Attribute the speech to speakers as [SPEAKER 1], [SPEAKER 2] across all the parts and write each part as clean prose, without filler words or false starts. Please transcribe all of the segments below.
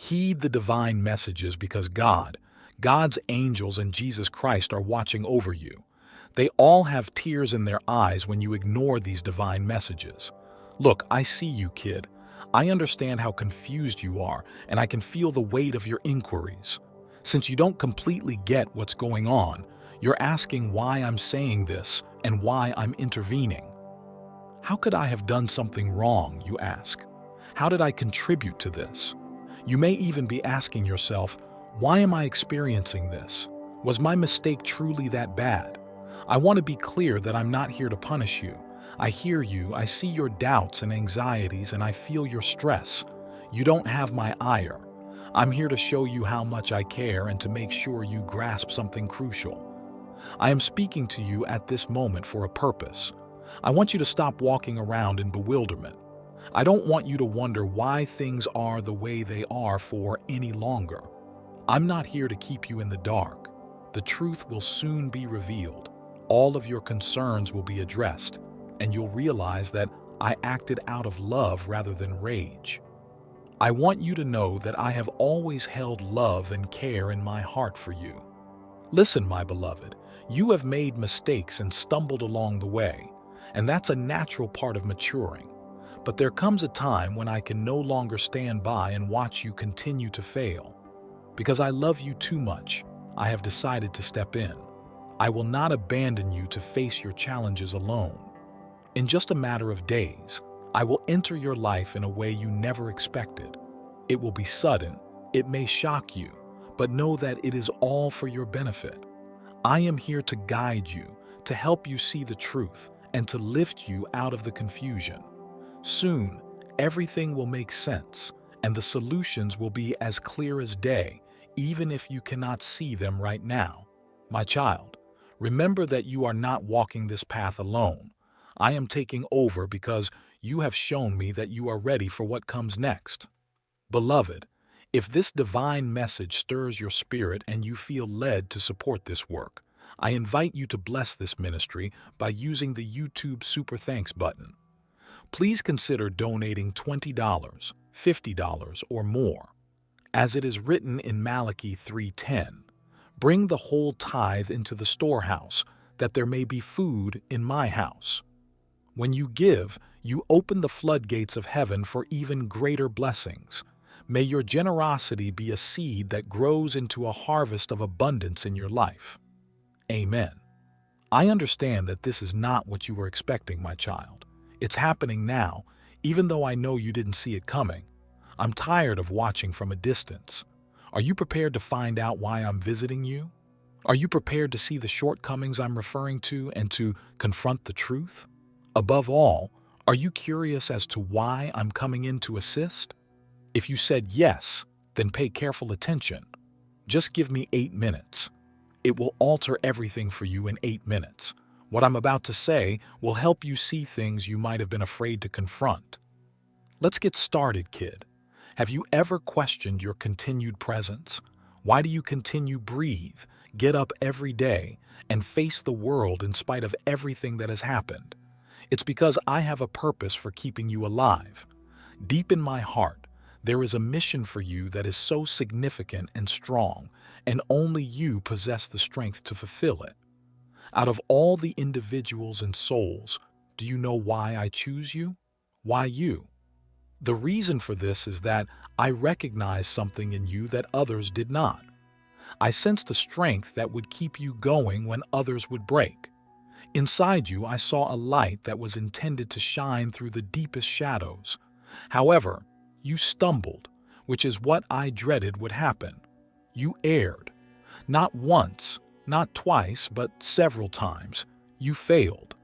[SPEAKER 1] Heed the divine messages because God's angels and Jesus Christ are watching over you. They all have tears in their eyes when you ignore these divine messages. Look, I see you, kid. I understand how confused you are, and I can feel the weight of your inquiries. Since you don't completely get what's going on, you're asking why I'm saying this and why I'm intervening. How could I have done something wrong, you ask? How did I contribute to this? You may even be asking yourself, why am I experiencing this? Was my mistake truly that bad? I want to be clear that I'm not here to punish you. I hear you, I see your doubts and anxieties, and I feel your stress. You don't have my ire. I'm here to show you how much I care and to make sure you grasp something crucial. I am speaking to you at this moment for a purpose. I want you to stop walking around in bewilderment. I don't want you to wonder why things are the way they are for any longer. I'm not here to keep you in the dark. The truth will soon be revealed. All of your concerns will be addressed, and you'll realize that I acted out of love rather than rage. I want you to know that I have always held love and care in my heart for you. Listen, my beloved, you have made mistakes and stumbled along the way, and that's a natural part of maturing. But there comes a time when I can no longer stand by and watch you continue to fail. Because I love you too much, I have decided to step in. I will not abandon you to face your challenges alone. In just a matter of days, I will enter your life in a way you never expected. It will be sudden, it may shock you, but know that it is all for your benefit. I am here to guide you, to help you see the truth, and to lift you out of the confusion. Soon, everything will make sense, and the solutions will be as clear as day, even if you cannot see them right now. My child, remember that you are not walking this path alone. I am taking over because you have shown me that you are ready for what comes next. Beloved, if this divine message stirs your spirit and you feel led to support this work, I invite you to bless this ministry by using the YouTube Super Thanks button. Please consider donating $20, $50, or more. As it is written in Malachi 3:10, bring the whole tithe into the storehouse, that there may be food in my house. When you give, you open the floodgates of heaven for even greater blessings. May your generosity be a seed that grows into a harvest of abundance in your life. Amen. I understand that this is not what you were expecting, my child. It's happening now, even though I know you didn't see it coming. I'm tired of watching from a distance. Are you prepared to find out why I'm visiting you? Are you prepared to see the shortcomings I'm referring to and to confront the truth? Above all, are you curious as to why I'm coming in to assist? If you said yes, then pay careful attention. Just give me 8 minutes. It will alter everything for you in 8 minutes. What I'm about to say will help you see things you might have been afraid to confront. Let's get started, kid. Have you ever questioned your continued presence? Why do you continue breathe, get up every day, and face the world in spite of everything that has happened? It's because I have a purpose for keeping you alive. Deep in my heart, there is a mission for you that is so significant and strong, and only you possess the strength to fulfill it. Out of all the individuals and souls, do you know why I choose you? Why you? The reason for this is that I recognize something in you that others did not. I sensed a strength that would keep you going when others would break. Inside you, I saw a light that was intended to shine through the deepest shadows. However, you stumbled, which is what I dreaded would happen. You erred. Not once, not twice, but several times. You failed.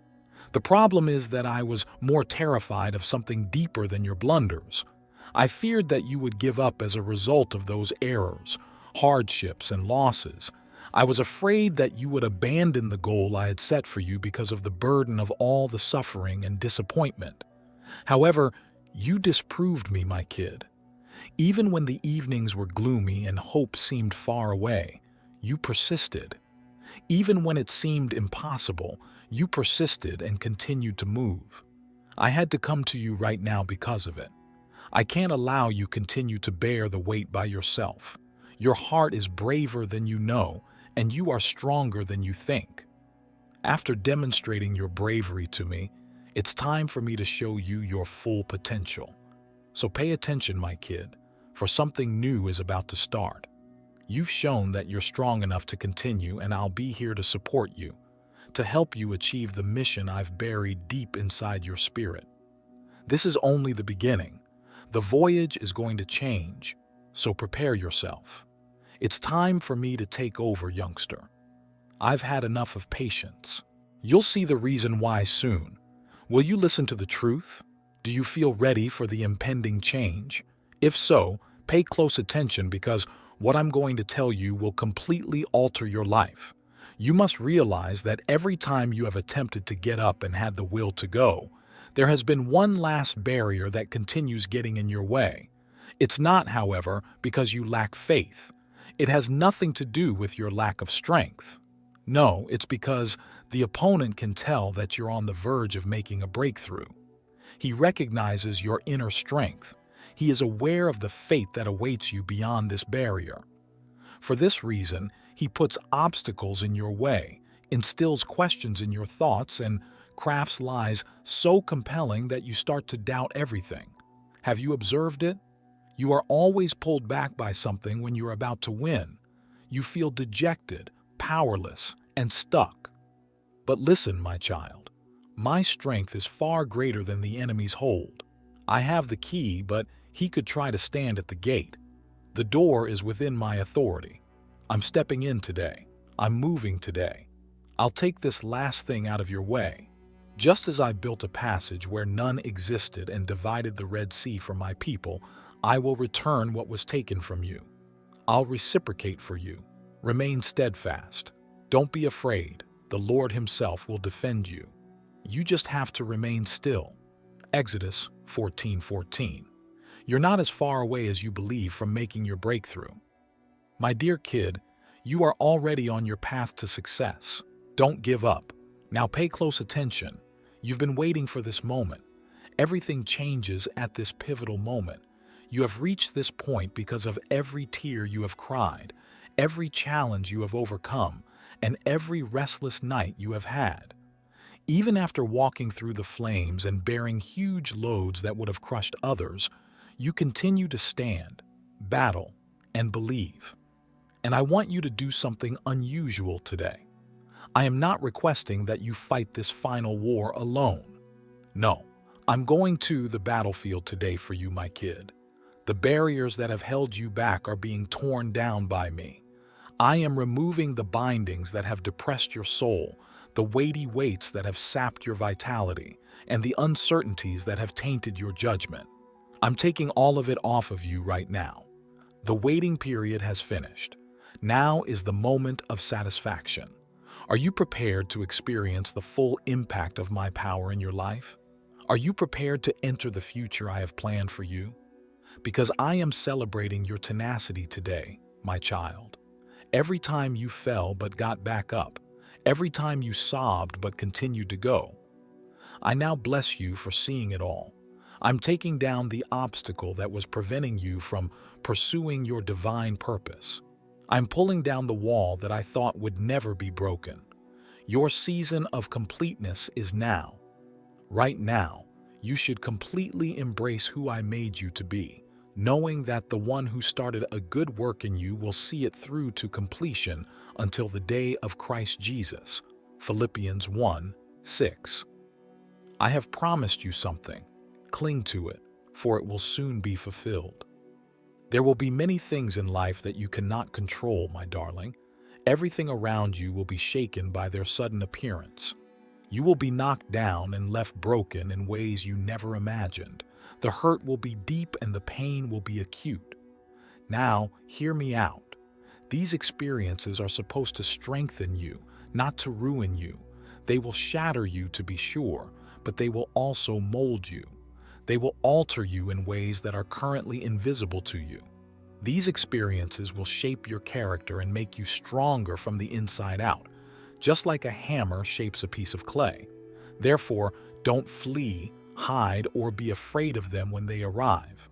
[SPEAKER 1] The problem is that I was more terrified of something deeper than your blunders. I feared that you would give up as a result of those errors, hardships, and losses. I was afraid that you would abandon the goal I had set for you because of the burden of all the suffering and disappointment. However, you disproved me, my kid. Even when the evenings were gloomy and hope seemed far away, you persisted. Even when it seemed impossible, you persisted and continued to move. I had to come to you right now because of it. I can't allow you continue to bear the weight by yourself. Your heart is braver than you know, and you are stronger than you think. After demonstrating your bravery to me, it's time for me to show you your full potential. So pay attention, my kid, for something new is about to start. You've shown that you're strong enough to continue, and I'll be here to support you, to help you achieve the mission I've buried deep inside your spirit. This is only the beginning. The voyage is going to change, so prepare yourself. It's time for me to take over, youngster. I've had enough of patience. You'll see the reason why soon. Will you listen to the truth? Do you feel ready for the impending change? If so, pay close attention because what I'm going to tell you will completely alter your life. You must realize that every time you have attempted to get up and had the will to go, there has been one last barrier that continues getting in your way. It's not, however, because you lack faith. It has nothing to do with your lack of strength. No, it's because the opponent can tell that you're on the verge of making a breakthrough. He recognizes your inner strength. He is aware of the fate that awaits you beyond this barrier. For this reason, he puts obstacles in your way, instills questions in your thoughts, and crafts lies so compelling that you start to doubt everything. Have you observed it? You are always pulled back by something when you're about to win. You feel dejected, powerless, and stuck. But listen, my child. My strength is far greater than the enemy's hold. I have the key, but he could try to stand at the gate. The door is within my authority. I'm stepping in today. I'm moving today. I'll take this last thing out of your way. Just as I built a passage where none existed and divided the Red Sea for my people, I will return what was taken from you. I'll reciprocate for you. Remain steadfast. Don't be afraid. The Lord Himself will defend you. You just have to remain still. Exodus 14:14. You're not as far away as you believe from making your breakthrough. My dear kid, you are already on your path to success. Don't give up. Now pay close attention. You've been waiting for this moment. Everything changes at this pivotal moment. You have reached this point because of every tear you have cried, every challenge you have overcome, and every restless night you have had. Even after walking through the flames and bearing huge loads that would have crushed others, you continue to stand, battle, and believe. And I want you to do something unusual today. I am not requesting that you fight this final war alone. No, I'm going to the battlefield today for you, my kid. The barriers that have held you back are being torn down by me. I am removing the bindings that have depressed your soul, the weighty weights that have sapped your vitality, and the uncertainties that have tainted your judgment. I'm taking all of it off of you right now. The waiting period has finished. Now is the moment of satisfaction. Are you prepared to experience the full impact of my power in your life? Are you prepared to enter the future I have planned for you? Because I am celebrating your tenacity today, my child. Every time you fell but got back up, every time you sobbed but continued to go. I now bless you for seeing it all. I'm taking down the obstacle that was preventing you from pursuing your divine purpose. I'm pulling down the wall that I thought would never be broken. Your season of completeness is now. Right now, you should completely embrace who I made you to be, knowing that the one who started a good work in you will see it through to completion until the day of Christ Jesus. Philippians 1:6. I have promised you something. Cling to it, for it will soon be fulfilled. There will be many things in life that you cannot control, my darling. Everything around you will be shaken by their sudden appearance. You will be knocked down and left broken in ways you never imagined. The hurt will be deep and the pain will be acute. Now, hear me out. These experiences are supposed to strengthen you, not to ruin you. They will shatter you, to be sure, but they will also mold you. They will alter you in ways that are currently invisible to you. These experiences will shape your character and make you stronger from the inside out, just like a hammer shapes a piece of clay. Therefore, don't flee, hide, or be afraid of them when they arrive.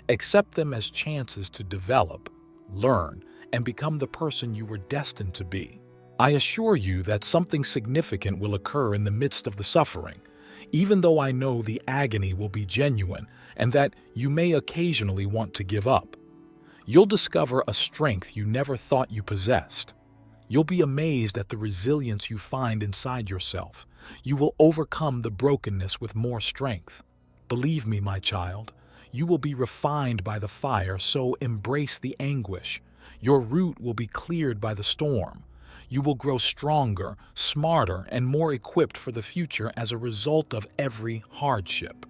[SPEAKER 1] Accept them as chances to develop, learn, and become the person you were destined to be. I assure you that something significant will occur in the midst of the suffering, even though I know the agony will be genuine and that you may occasionally want to give up. You'll discover a strength you never thought you possessed. You'll be amazed at the resilience you find inside yourself. You will overcome the brokenness with more strength. Believe me, my child, you will be refined by the fire, so embrace the anguish. Your root will be cleared by the storm. You will grow stronger, smarter, and more equipped for the future as a result of every hardship.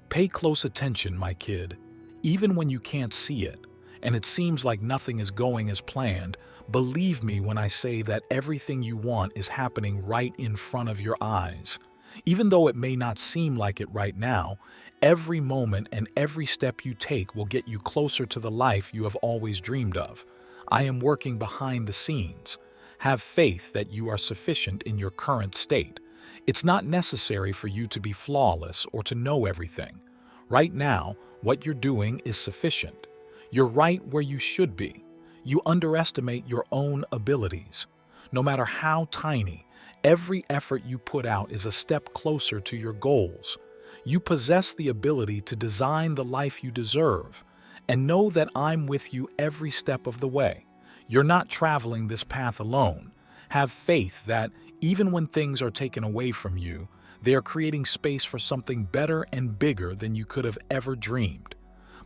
[SPEAKER 1] Pay close attention, my kid. Even when you can't see it, and it seems like nothing is going as planned, believe me when I say that everything you want is happening right in front of your eyes. Even though it may not seem like it right now, every moment and every step you take will get you closer to the life you have always dreamed of. I am working behind the scenes. Have faith that you are sufficient in your current state. It's not necessary for you to be flawless or to know everything. Right now, what you're doing is sufficient. You're right where you should be. You underestimate your own abilities. No matter how tiny, every effort you put out is a step closer to your goals. You possess the ability to design the life you deserve. And know that I'm with you every step of the way. You're not traveling this path alone. Have faith that even when things are taken away from you, they are creating space for something better and bigger than you could have ever dreamed.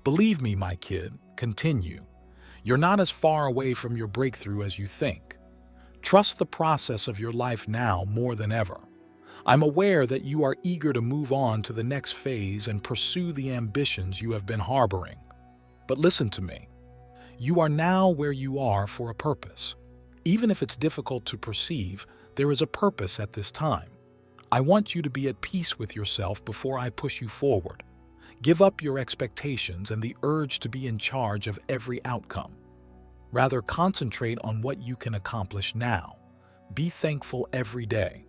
[SPEAKER 1] Believe me, my kid, continue. You're not as far away from your breakthrough as you think. Trust the process of your life now more than ever. I'm aware that you are eager to move on to the next phase and pursue the ambitions you have been harboring. But listen to me. You are now where you are for a purpose. Even if it's difficult to perceive, there is a purpose at this time. I want you to be at peace with yourself before I push you forward. Give up your expectations and the urge to be in charge of every outcome. Rather, concentrate on what you can accomplish now. Be thankful every day.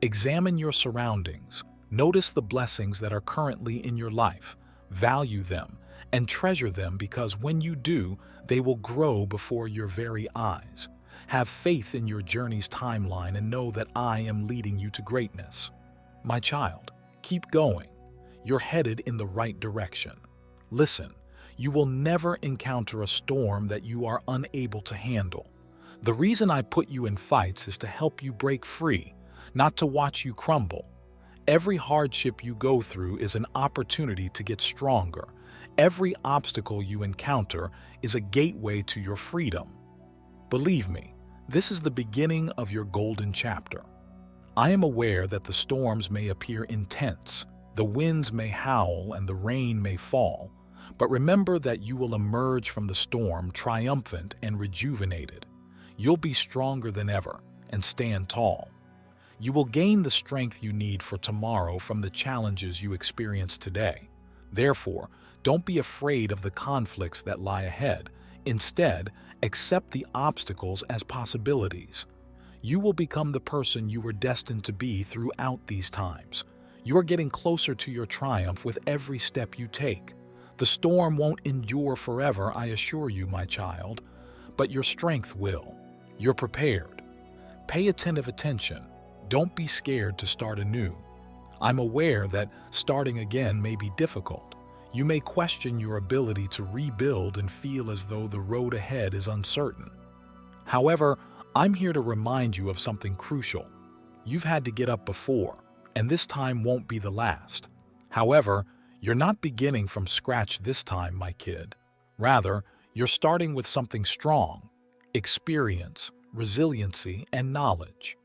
[SPEAKER 1] Examine your surroundings. Notice the blessings that are currently in your life. Value them and treasure them, because when you do, they will grow before your very eyes. Have faith in your journey's timeline and know that I am leading you to greatness. My child, keep going. You're headed in the right direction. Listen, you will never encounter a storm that you are unable to handle. The reason I put you in fights is to help you break free, not to watch you crumble. Every hardship you go through is an opportunity to get stronger. Every obstacle you encounter is a gateway to your freedom. Believe me, this is the beginning of your golden chapter. I am aware that the storms may appear intense, the winds may howl, and the rain may fall, but remember that you will emerge from the storm triumphant and rejuvenated. You'll be stronger than ever and stand tall. You will gain the strength you need for tomorrow from the challenges you experience today. Therefore, don't be afraid of the conflicts that lie ahead. Instead, accept the obstacles as possibilities. You will become the person you were destined to be throughout these times. You are getting closer to your triumph with every step you take. The storm won't endure forever, I assure you, my child, but your strength will. You're prepared. Pay attentive attention. Don't be scared to start anew. I'm aware that starting again may be difficult. You may question your ability to rebuild and feel as though the road ahead is uncertain. However, I'm here to remind you of something crucial. You've had to get up before, and this time won't be the last. However, you're not beginning from scratch this time, my kid. Rather, you're starting with something strong: experience, resiliency, and knowledge.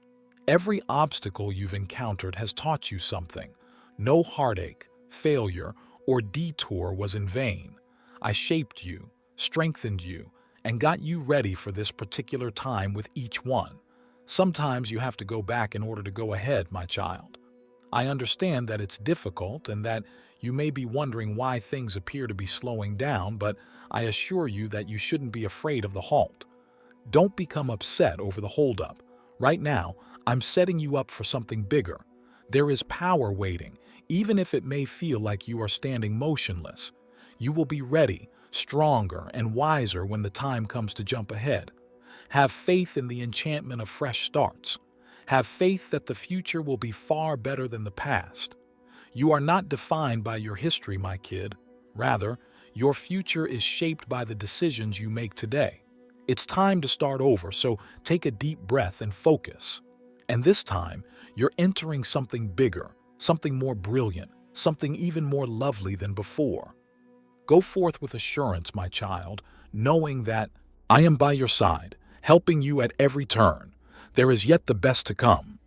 [SPEAKER 1] Every obstacle you've encountered has taught you something. No heartache, failure, or detour was in vain. I shaped you, strengthened you, and got you ready for this particular time with each one. Sometimes you have to go back in order to go ahead, my child. I understand that it's difficult and that you may be wondering why things appear to be slowing down, but I assure you that you shouldn't be afraid of the halt. Don't become upset over the holdup. Right now, I'm setting you up for something bigger. There is power waiting, even if it may feel like you are standing motionless. You will be ready, stronger, and wiser when the time comes to jump ahead. Have faith in the enchantment of fresh starts. Have faith that the future will be far better than the past. You are not defined by your history, my kid. Rather, your future is shaped by the decisions you make today. It's time to start over, so take a deep breath and focus. And this time, you're entering something bigger, something more brilliant, something even more lovely than before. Go forth with assurance, my child, knowing that I am by your side, helping you at every turn. There is yet the best to come.